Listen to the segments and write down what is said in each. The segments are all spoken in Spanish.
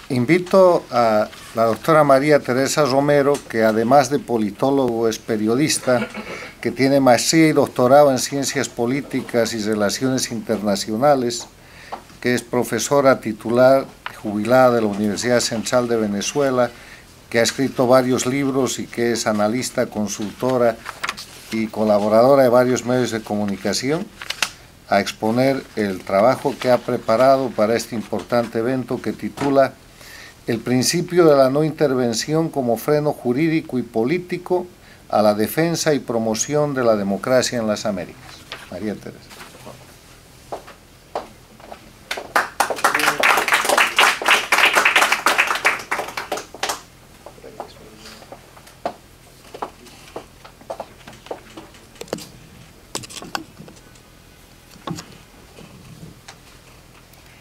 Invito a la doctora María Teresa Romero, que además de politólogo es periodista, que tiene maestría y doctorado en Ciencias Políticas y Relaciones Internacionales, que es profesora titular jubilada de la Universidad Central de Venezuela, que ha escrito varios libros y que es analista, consultora y colaboradora de varios medios de comunicación, a exponer el trabajo que ha preparado para este importante evento que titula El principio de la no intervención como freno jurídico y político a la defensa y promoción de la democracia en las Américas. María Teresa.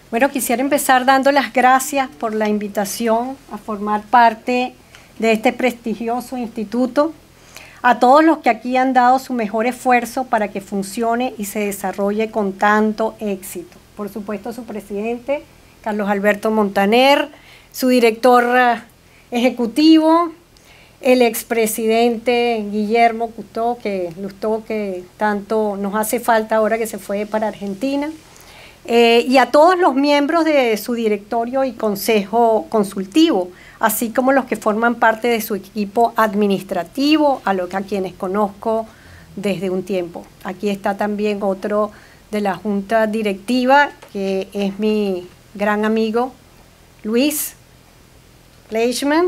Bueno, quisiera empezar dando las gracias por la invitación a formar parte de este prestigioso instituto, a todos los que aquí han dado su mejor esfuerzo para que funcione y se desarrolle con tanto éxito. Por supuesto, su presidente, Carlos Alberto Montaner, su director ejecutivo, el expresidente Guillermo Lustó, que tanto nos hace falta ahora que se fue para Argentina, y a todos los miembros de su directorio y consejo consultivo, así como los que forman parte de su equipo administrativo, a quienes conozco desde un tiempo. Aquí está también otro de la junta directiva, que es mi gran amigo Luis Leishman,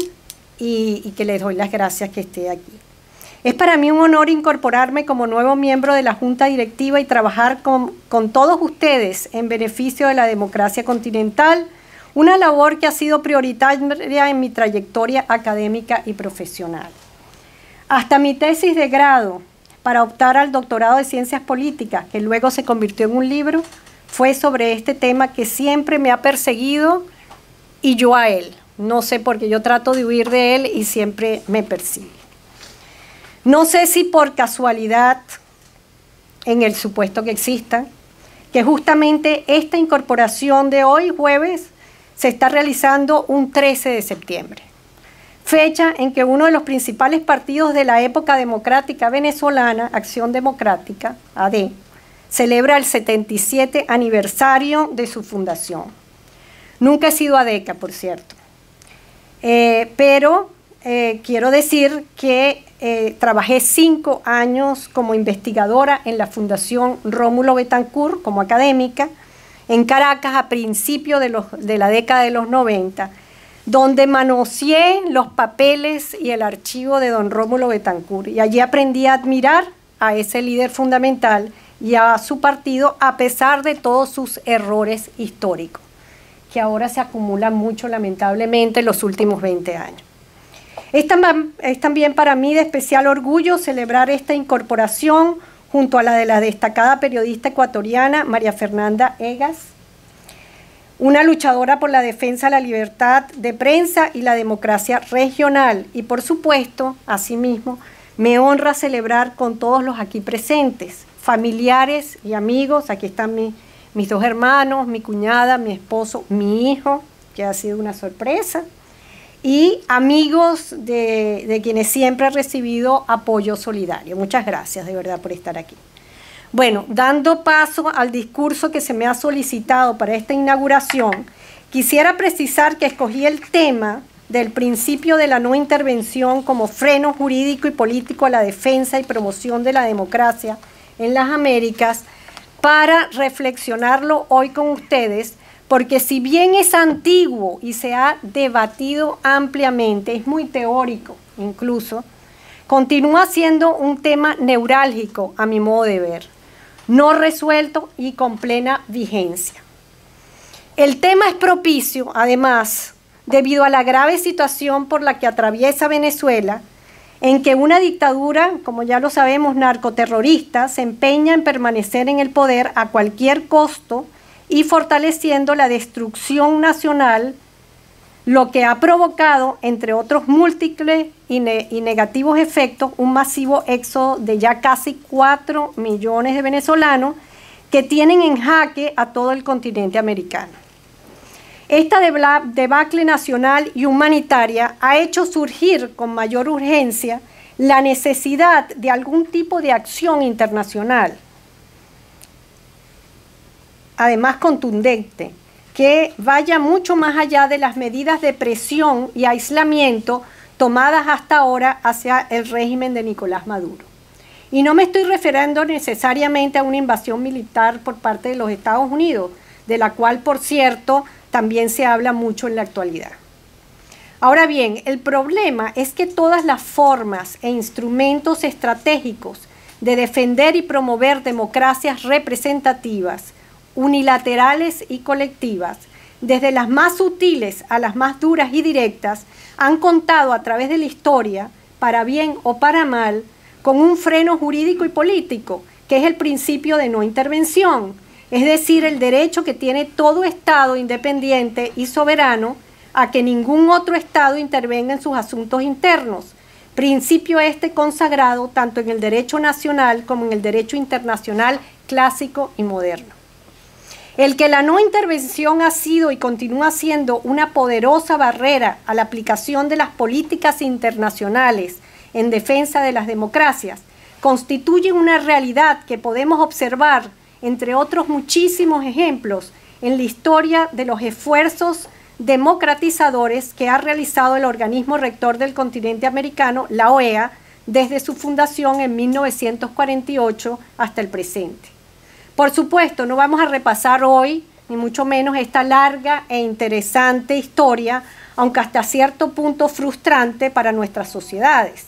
y que le doy las gracias que esté aquí. Es para mí un honor incorporarme como nuevo miembro de la Junta Directiva y trabajar con todos ustedes en beneficio de la democracia continental, una labor que ha sido prioritaria en mi trayectoria académica y profesional. Hasta mi tesis de grado para optar al doctorado de Ciencias Políticas, que luego se convirtió en un libro, fue sobre este tema que siempre me ha perseguido y yo a él. No sé por qué yo trato de huir de él y siempre me persigue. No sé si por casualidad, en el supuesto que exista, que justamente esta incorporación de hoy, jueves, se está realizando un 13 de septiembre, fecha en que uno de los principales partidos de la época democrática venezolana, Acción Democrática, AD, celebra el 77 aniversario de su fundación. Nunca he sido adeca, por cierto, pero quiero decir que trabajé 5 años como investigadora en la Fundación Rómulo Betancourt, como académica, en Caracas a principios de la década de los 90, donde manoseé los papeles y el archivo de don Rómulo Betancourt, y allí aprendí a admirar a ese líder fundamental y a su partido, a pesar de todos sus errores históricos, que ahora se acumulan mucho, lamentablemente, en los últimos 20 años. Es también para mí de especial orgullo celebrar esta incorporación junto a la de la destacada periodista ecuatoriana María Fernanda Egas, una luchadora por la defensa de la libertad de prensa y la democracia regional. Y por supuesto, asimismo, me honra celebrar con todos los aquí presentes, familiares y amigos. Aquí están mis 2 hermanos, mi cuñada, mi esposo, mi hijo, que ha sido una sorpresa, y amigos de quienes siempre he recibido apoyo solidario. Muchas gracias de verdad por estar aquí. Bueno, dando paso al discurso que se me ha solicitado para esta inauguración, quisiera precisar que escogí el tema del principio de la no intervención como freno jurídico y político a la defensa y promoción de la democracia en las Américas para reflexionarlo hoy con ustedes, porque si bien es antiguo y se ha debatido ampliamente, es muy teórico incluso, continúa siendo un tema neurálgico a mi modo de ver, no resuelto y con plena vigencia. El tema es propicio, además, debido a la grave situación por la que atraviesa Venezuela, en que una dictadura, como ya lo sabemos, narcoterrorista, se empeña en permanecer en el poder a cualquier costo y fortaleciendo la destrucción nacional, lo que ha provocado, entre otros múltiples y negativos efectos, un masivo éxodo de ya casi 4 millones de venezolanos que tienen en jaque a todo el continente americano. Esta debacle nacional y humanitaria ha hecho surgir con mayor urgencia la necesidad de algún tipo de acción internacional, además contundente, que vaya mucho más allá de las medidas de presión y aislamiento tomadas hasta ahora hacia el régimen de Nicolás Maduro. Y no me estoy refiriendo necesariamente a una invasión militar por parte de los Estados Unidos, de la cual, por cierto, también se habla mucho en la actualidad. Ahora bien, el problema es que todas las formas e instrumentos estratégicos de defender y promover democracias representativas, unilaterales y colectivas, desde las más sutiles a las más duras y directas, han contado a través de la historia, para bien o para mal, con un freno jurídico y político, que es el principio de no intervención, es decir, el derecho que tiene todo Estado independiente y soberano a que ningún otro Estado intervenga en sus asuntos internos, principio este consagrado tanto en el derecho nacional como en el derecho internacional clásico y moderno. El que la no intervención ha sido y continúa siendo una poderosa barrera a la aplicación de las políticas internacionales en defensa de las democracias constituye una realidad que podemos observar, entre otros muchísimos ejemplos, en la historia de los esfuerzos democratizadores que ha realizado el organismo rector del continente americano, la OEA, desde su fundación en 1948 hasta el presente. Por supuesto, no vamos a repasar hoy, ni mucho menos esta larga e interesante historia, aunque hasta cierto punto frustrante para nuestras sociedades.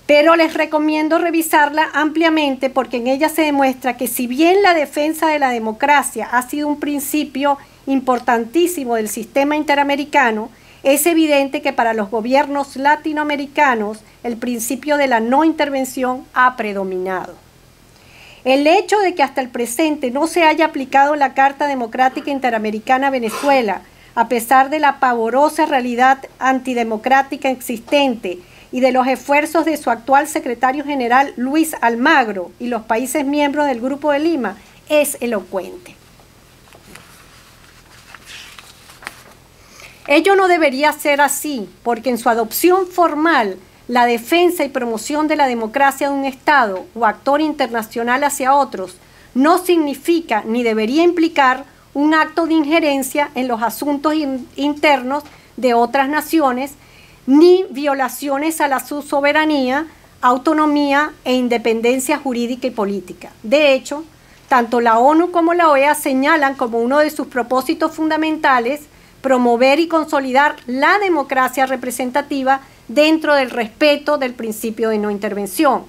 Pero les recomiendo revisarla ampliamente porque en ella se demuestra que si bien la defensa de la democracia ha sido un principio importantísimo del sistema interamericano, es evidente que para los gobiernos latinoamericanos el principio de la no intervención ha predominado. El hecho de que hasta el presente no se haya aplicado la Carta Democrática Interamericana a Venezuela, a pesar de la pavorosa realidad antidemocrática existente y de los esfuerzos de su actual secretario general Luis Almagro y los países miembros del Grupo de Lima, es elocuente. Ello no debería ser así, porque en su adopción formal, la defensa y promoción de la democracia de un Estado o actor internacional hacia otros no significa ni debería implicar un acto de injerencia en los asuntos internos de otras naciones, ni violaciones a la su soberanía, autonomía e independencia jurídica y política. De hecho, tanto la ONU como la OEA señalan como uno de sus propósitos fundamentales promover y consolidar la democracia representativa dentro del respeto del principio de no intervención.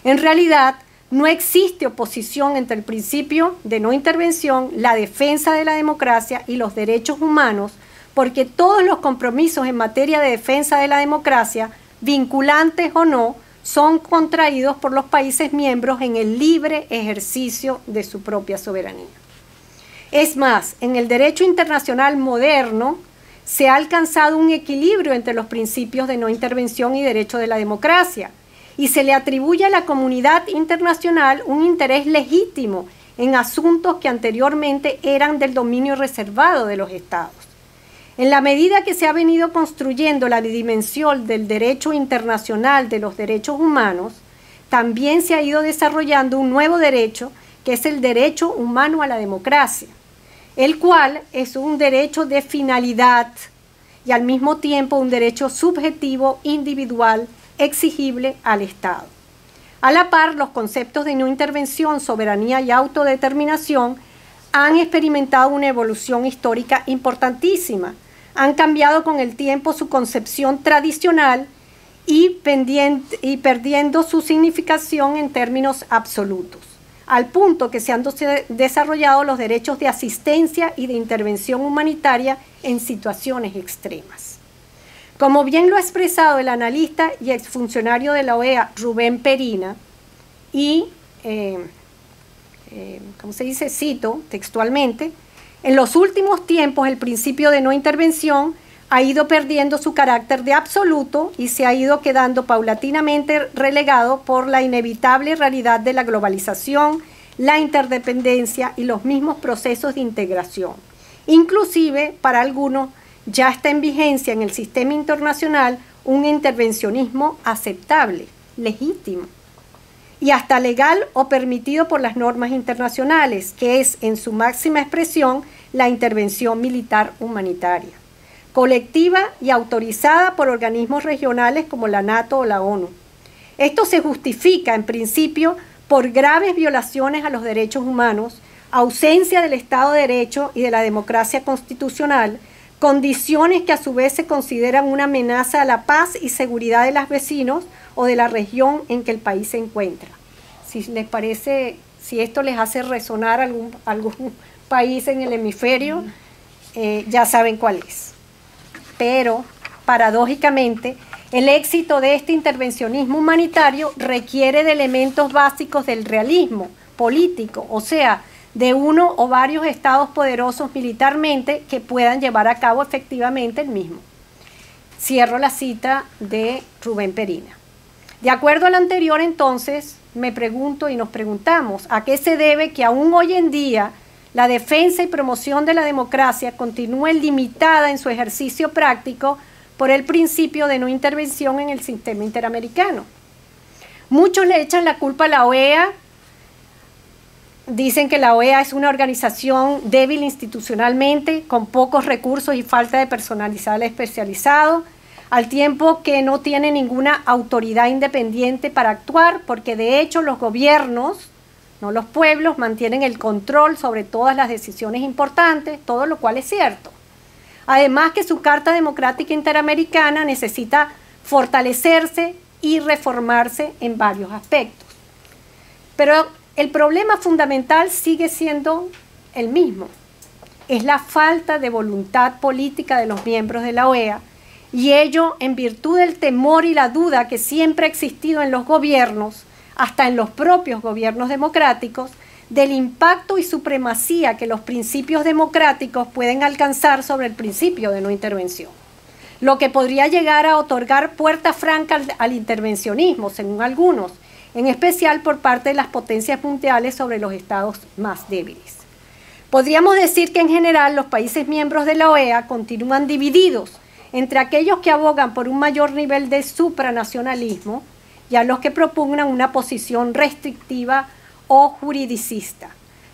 En realidad, no existe oposición entre el principio de no intervención, la defensa de la democracia y los derechos humanos, porque todos los compromisos en materia de defensa de la democracia, vinculantes o no, son contraídos por los países miembros en el libre ejercicio de su propia soberanía. Es más, en el derecho internacional moderno se ha alcanzado un equilibrio entre los principios de no intervención y derecho de la democracia, y se le atribuye a la comunidad internacional un interés legítimo en asuntos que anteriormente eran del dominio reservado de los Estados. En la medida que se ha venido construyendo la dimensión del derecho internacional de los derechos humanos, también se ha ido desarrollando un nuevo derecho, que es el derecho humano a la democracia, el cual es un derecho de finalidad y al mismo tiempo un derecho subjetivo, individual, exigible al Estado. A la par, los conceptos de no intervención, soberanía y autodeterminación han experimentado una evolución histórica importantísima. Han cambiado con el tiempo su concepción tradicional y perdiendo su significación en términos absolutos, al punto que se han desarrollado los derechos de asistencia y de intervención humanitaria en situaciones extremas. Como bien lo ha expresado el analista y exfuncionario de la OEA, Rubén Perina, y, ¿cómo se dice? Cito textualmente, en los últimos tiempos el principio de no intervención ha ido perdiendo su carácter de absoluto y se ha ido quedando paulatinamente relegado por la inevitable realidad de la globalización, la interdependencia y los mismos procesos de integración. Inclusive, para algunos, ya está en vigencia en el sistema internacional un intervencionismo aceptable, legítimo, y hasta legal o permitido por las normas internacionales, que es en su máxima expresión la intervención militar humanitaria, colectiva y autorizada por organismos regionales como la NATO o la ONU. Esto se justifica, en principio, por graves violaciones a los derechos humanos, ausencia del Estado de Derecho y de la democracia constitucional, condiciones que a su vez se consideran una amenaza a la paz y seguridad de los vecinos o de la región en que el país se encuentra. Si les parece, si esto les hace resonar algún país en el hemisferio, ya saben cuál es. Pero, paradójicamente, el éxito de este intervencionismo humanitario requiere de elementos básicos del realismo político, o sea, de uno o varios estados poderosos militarmente que puedan llevar a cabo efectivamente el mismo. Cierro la cita de Rubén Perina. De acuerdo al anterior, entonces, me pregunto y nos preguntamos, ¿a qué se debe que aún hoy en día la defensa y promoción de la democracia continúe limitada en su ejercicio práctico por el principio de no intervención en el sistema interamericano? Muchos le echan la culpa a la OEA. Dicen que la OEA es una organización débil institucionalmente, con pocos recursos y falta de personal especializado, al tiempo que no tiene ninguna autoridad independiente para actuar, porque de hecho los gobiernos, no los pueblos, mantienen el control sobre todas las decisiones importantes, todo lo cual es cierto. Además que su Carta Democrática Interamericana necesita fortalecerse y reformarse en varios aspectos. Pero el problema fundamental sigue siendo el mismo. Es la falta de voluntad política de los miembros de la OEA, y ello en virtud del temor y la duda que siempre ha existido en los gobiernos, hasta en los propios gobiernos democráticos, del impacto y supremacía que los principios democráticos pueden alcanzar sobre el principio de no intervención, lo que podría llegar a otorgar puerta franca al intervencionismo, según algunos, en especial por parte de las potencias mundiales sobre los estados más débiles. Podríamos decir que en general los países miembros de la OEA continúan divididos entre aquellos que abogan por un mayor nivel de supranacionalismo y a los que propugnan una posición restrictiva o juridicista,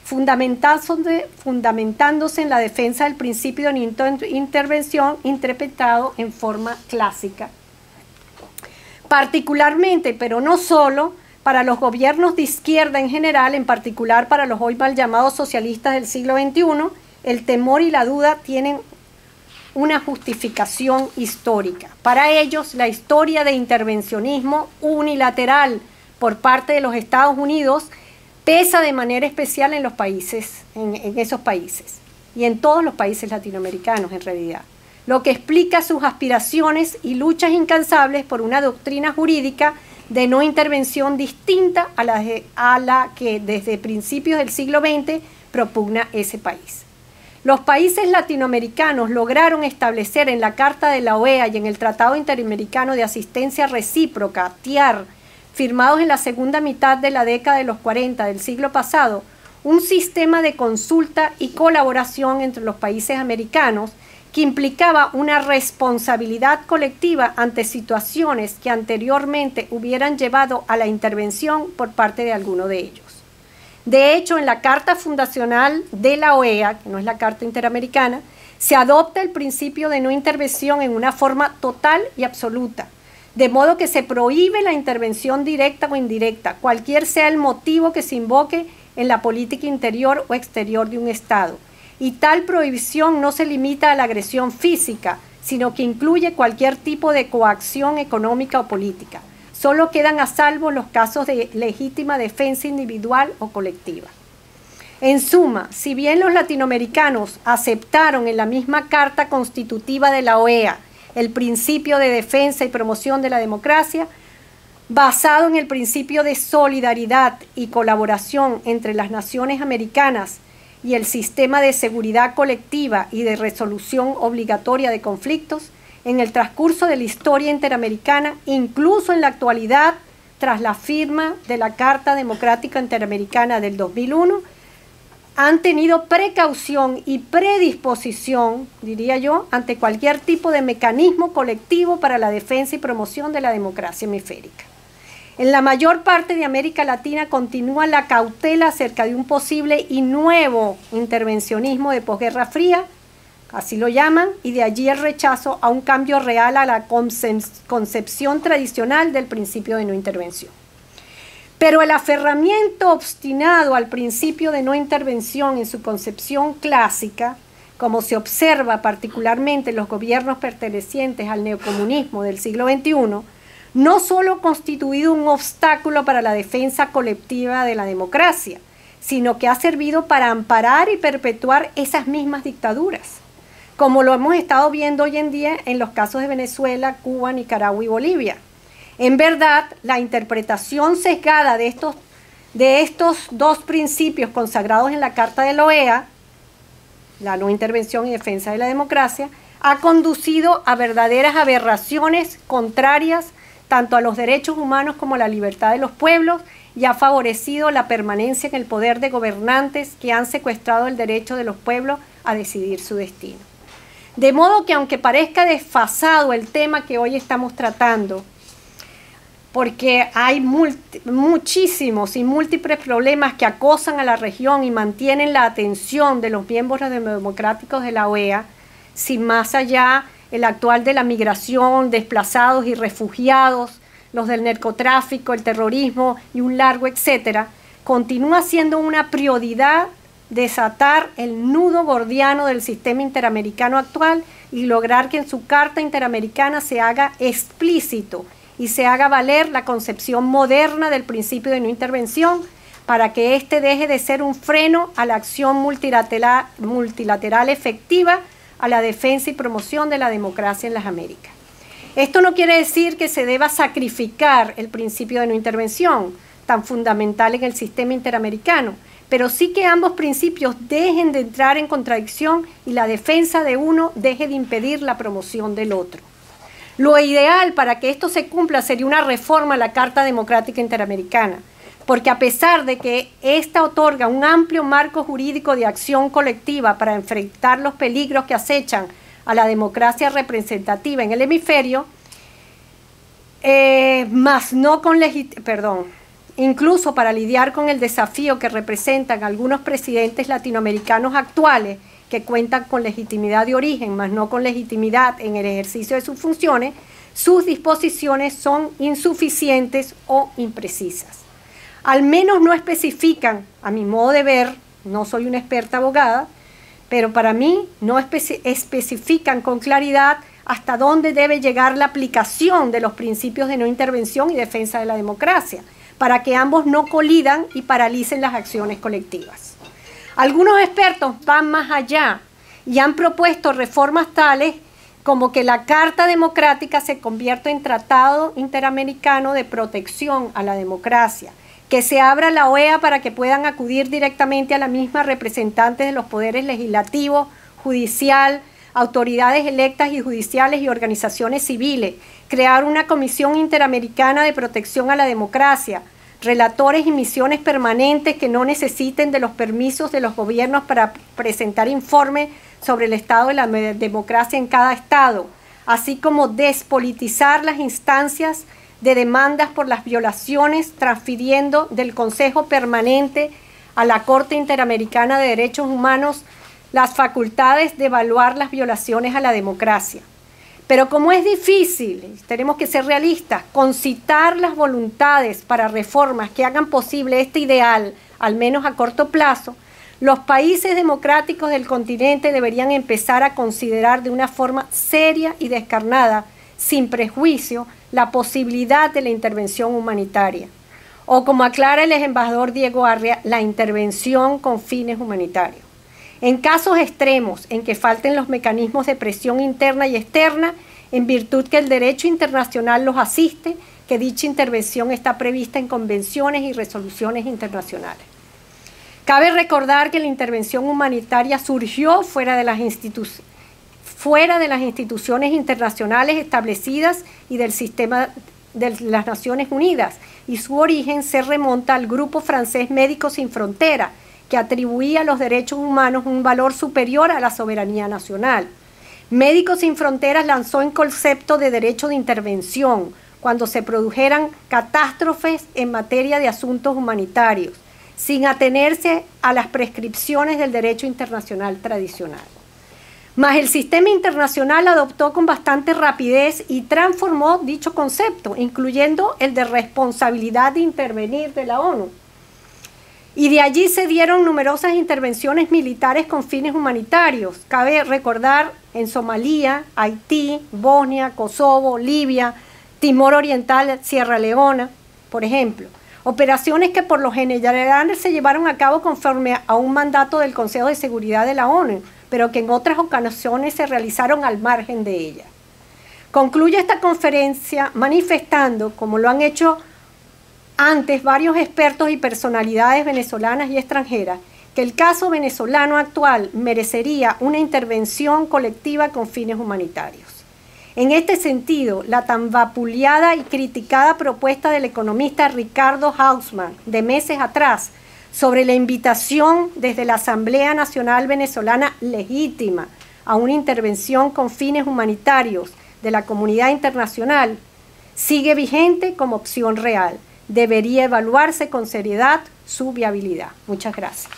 fundamentándose en la defensa del principio de intervención interpretado en forma clásica. Particularmente, pero no solo, para los gobiernos de izquierda en general, en particular para los hoy mal llamados socialistas del siglo XXI, el temor y la duda tienen una justificación histórica. Para ellos, la historia de intervencionismo unilateral por parte de los Estados Unidos pesa de manera especial en los países, en esos países, y en todos los países latinoamericanos en realidad, lo que explica sus aspiraciones y luchas incansables por una doctrina jurídica de no intervención distinta a la que desde principios del siglo XX propugna ese país. Los países latinoamericanos lograron establecer en la Carta de la OEA y en el Tratado Interamericano de Asistencia Recíproca, TIAR, firmados en la segunda mitad de la década de los 40 del siglo pasado, un sistema de consulta y colaboración entre los países americanos que implicaba una responsabilidad colectiva ante situaciones que anteriormente hubieran llevado a la intervención por parte de alguno de ellos. De hecho, en la Carta Fundacional de la OEA, que no es la Carta Interamericana, se adopta el principio de no intervención en una forma total y absoluta, de modo que se prohíbe la intervención directa o indirecta, cualquier sea el motivo que se invoque en la política interior o exterior de un Estado. Y tal prohibición no se limita a la agresión física, sino que incluye cualquier tipo de coacción económica o política. Solo quedan a salvo los casos de legítima defensa individual o colectiva. En suma, si bien los latinoamericanos aceptaron en la misma Carta Constitutiva de la OEA el principio de defensa y promoción de la democracia, basado en el principio de solidaridad y colaboración entre las naciones americanas y el sistema de seguridad colectiva y de resolución obligatoria de conflictos, en el transcurso de la historia interamericana, incluso en la actualidad, tras la firma de la Carta Democrática Interamericana del 2001, han tenido precaución y predisposición, diría yo, ante cualquier tipo de mecanismo colectivo para la defensa y promoción de la democracia hemisférica. En la mayor parte de América Latina continúa la cautela acerca de un posible y nuevo intervencionismo de posguerra fría, así lo llaman, y de allí el rechazo a un cambio real a la concepción tradicional del principio de no intervención. Pero el aferramiento obstinado al principio de no intervención en su concepción clásica, como se observa particularmente en los gobiernos pertenecientes al neocomunismo del siglo XXI, no solo ha constituido un obstáculo para la defensa colectiva de la democracia, sino que ha servido para amparar y perpetuar esas mismas dictaduras, como lo hemos estado viendo hoy en día en los casos de Venezuela, Cuba, Nicaragua y Bolivia. En verdad, la interpretación sesgada de estos dos principios consagrados en la Carta de la OEA, la no intervención y defensa de la democracia, ha conducido a verdaderas aberraciones contrarias tanto a los derechos humanos como a la libertad de los pueblos y ha favorecido la permanencia en el poder de gobernantes que han secuestrado el derecho de los pueblos a decidir su destino. De modo que aunque parezca desfasado el tema que hoy estamos tratando, porque hay muchísimos y múltiples problemas que acosan a la región y mantienen la atención de los miembros democráticos de la OEA, sin más allá el actual de la migración, desplazados y refugiados, los del narcotráfico, el terrorismo y un largo etcétera, continúa siendo una prioridad desatar el nudo gordiano del sistema interamericano actual y lograr que en su Carta Interamericana se haga explícito y se haga valer la concepción moderna del principio de no intervención para que éste deje de ser un freno a la acción multilateral efectiva a la defensa y promoción de la democracia en las Américas. Esto no quiere decir que se deba sacrificar el principio de no intervención, tan fundamental en el sistema interamericano, pero sí que ambos principios dejen de entrar en contradicción y la defensa de uno deje de impedir la promoción del otro. Lo ideal para que esto se cumpla sería una reforma a la Carta Democrática Interamericana, porque a pesar de que ésta otorga un amplio marco jurídico de acción colectiva para enfrentar los peligros que acechan a la democracia representativa en el hemisferio, incluso para lidiar con el desafío que representan algunos presidentes latinoamericanos actuales que cuentan con legitimidad de origen, mas no con legitimidad en el ejercicio de sus funciones, sus disposiciones son insuficientes o imprecisas. Al menos no especifican, a mi modo de ver, no soy una experta abogada, pero para mí no especifican con claridad hasta dónde debe llegar la aplicación de los principios de no intervención y defensa de la democracia, para que ambos no colidan y paralicen las acciones colectivas. Algunos expertos van más allá y han propuesto reformas tales como que la Carta Democrática se convierta en Tratado Interamericano de Protección a la Democracia, que se abra la OEA para que puedan acudir directamente a la misma representantes de los poderes legislativo, judicial, autoridades electas y judiciales y organizaciones civiles, crear una Comisión Interamericana de Protección a la Democracia, relatores y misiones permanentes que no necesiten de los permisos de los gobiernos para presentar informes sobre el estado de la democracia en cada estado, así como despolitizar las instancias de demandas por las violaciones, transfiriendo del Consejo Permanente a la Corte Interamericana de Derechos Humanos las facultades de evaluar las violaciones a la democracia. Pero como es difícil, tenemos que ser realistas, concitar las voluntades para reformas que hagan posible este ideal, al menos a corto plazo, los países democráticos del continente deberían empezar a considerar de una forma seria y descarnada, sin prejuicio, la posibilidad de la intervención humanitaria. O como aclara el embajador Diego Arria, la intervención con fines humanitarios. En casos extremos en que falten los mecanismos de presión interna y externa, en virtud que el derecho internacional los asiste, que dicha intervención está prevista en convenciones y resoluciones internacionales. Cabe recordar que la intervención humanitaria surgió fuera de las instituciones internacionales establecidas y del sistema de las Naciones Unidas, y su origen se remonta al grupo francés Médicos Sin Fronteras, que atribuía a los derechos humanos un valor superior a la soberanía nacional. Médicos Sin Fronteras lanzó el concepto de derecho de intervención cuando se produjeran catástrofes en materia de asuntos humanitarios, sin atenerse a las prescripciones del derecho internacional tradicional. Mas el sistema internacional adoptó con bastante rapidez y transformó dicho concepto, incluyendo el de responsabilidad de intervenir de la ONU. Y de allí se dieron numerosas intervenciones militares con fines humanitarios. Cabe recordar en Somalia, Haití, Bosnia, Kosovo, Libia, Timor Oriental, Sierra Leona, por ejemplo. Operaciones que por lo general se llevaron a cabo conforme a un mandato del Consejo de Seguridad de la ONU, pero que en otras ocasiones se realizaron al margen de ella. Concluye esta conferencia manifestando, como lo han hecho antes varios expertos y personalidades venezolanas y extranjeras, que el caso venezolano actual merecería una intervención colectiva con fines humanitarios. En este sentido, la tan vapuleada y criticada propuesta del economista Ricardo Hausmann de meses atrás sobre la invitación desde la Asamblea Nacional Venezolana legítima a una intervención con fines humanitarios de la comunidad internacional sigue vigente como opción real. Debería evaluarse con seriedad su viabilidad. Muchas gracias.